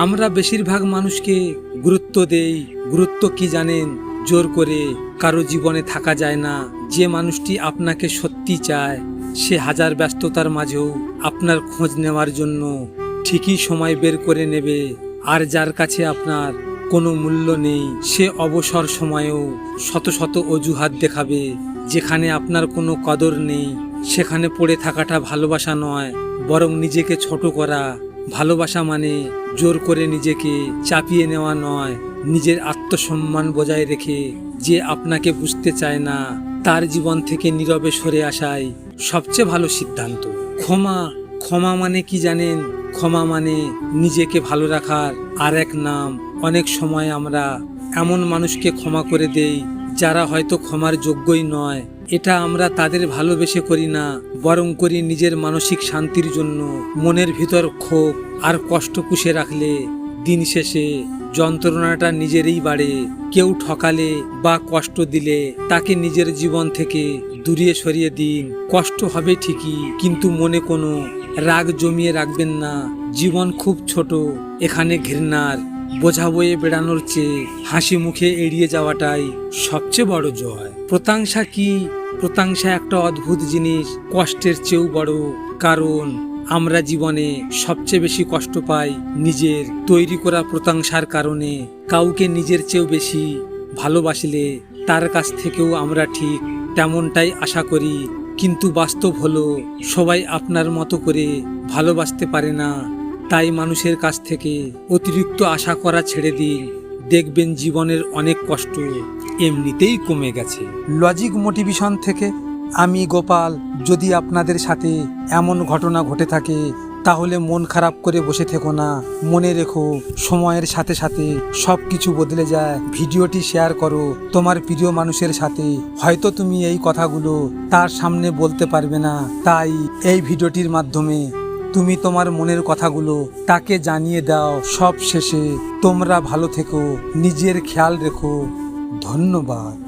আমরা বেশিরভাগ মানুষকে গুরুত্ব দেই। গুরুত্ব কি জানেন? জোর করে কারো জীবনে থাকা যায় না। যে মানুষটি আপনাকে সত্যি চায়, সে হাজার ব্যস্ততার মাঝেও আপনার খোঁজ নেওয়ার জন্য ঠিকই সময় বের করে নেবে। আর যার কাছে আপনার কোনো মূল্য নেই, সে অবসর সময়েও শত শত অজুহাত দেখাবে। যেখানে আপনার কোনো কদর নেই, সেখানে পড়ে থাকাটা ভালোবাসা নয়, বরং নিজেকে ছোট করা। ভালোবাসা মানে জোর করে নিজেকে চাপিয়ে নেওয়া নয়, নিজের আত্মসম্মান বজায় রেখে যে আপনাকে বুঝতে চায় না তার জীবন থেকে নীরবে সরে আসাই সবচেয়ে ভালো সিদ্ধান্ত। ক্ষমা মানে কি জানেন? ক্ষমা মানে নিজেকে ভালো রাখার আর এক নাম। অনেক সময় আমরা এমন মানুষকে ক্ষমা করে দেই যারা হয়তো ক্ষমার যোগ্যই নয়। এটা আমরা তাদের ভালোবেসে করি না, বরং করি নিজের মানসিক শান্তির জন্য। মনের ভিতর ক্ষোভ আর কষ্ট পুষে রাখলে দিন শেষে যন্ত্রণাটা নিজেরই বাড়ে। কেউ ঠকালে বা কষ্ট দিলে তাকে নিজের জীবন থেকে দূরে সরিয়ে দিন। কষ্ট হবে ঠিকই, কিন্তু মনে কোনো রাগ জমিয়ে রাখবেন না। জীবন খুব ছোট, এখানে ঘৃণার বোঝা বয়ে বেড়ানোর চেয়ে হাসি মুখে এড়িয়ে যাওয়াটাই সবচেয়ে বড় জয়। প্রশংসা কি? প্রশংসা একটা অদ্ভুত জিনিস, কষ্টের চেয়েও বড়। কারণ আমরা জীবনে সবচেয়ে বেশি কষ্ট পাই নিজের তৈরি করা প্রশংসার কারণে। কাউকে নিজের চেয়েও বেশি ভালোবাসলে তার কাছ থেকেও আমরা ঠিক তেমনটাই আশা করি। কিন্তু বাস্তব হলো, সবাই আপনার মতো করে ভালোবাসতে পারে না। তাই মানুষের কাছ থেকে অতিরিক্ত আশা করা ছেড়ে দিন। দেখবেন জীবনের অনেক কষ্ট এমনিতেই কমে গেছে। লজিক মোটিভেশন থেকে আমি গোপাল। যদি আপনাদের সাথে এমন ঘটনা ঘটে থাকে, তাহলে মন খারাপ করে বসে থেকো না। মনে রেখো, সময়ের সাথে সাথে সব কিছু বদলে যায়। ভিডিওটি শেয়ার করো তোমার প্রিয় মানুষের সাথে। হয়তো তুমি এই কথাগুলো তার সামনে বলতে পারবে না, তাই এই ভিডিওটির মাধ্যমে তুমি তোমার মনের কথাগুলো তাকে জানিয়ে দাও। সব শেষে তোমরা ভালো থেকো, নিজের খেয়াল রেখো। ধন্যবাদ।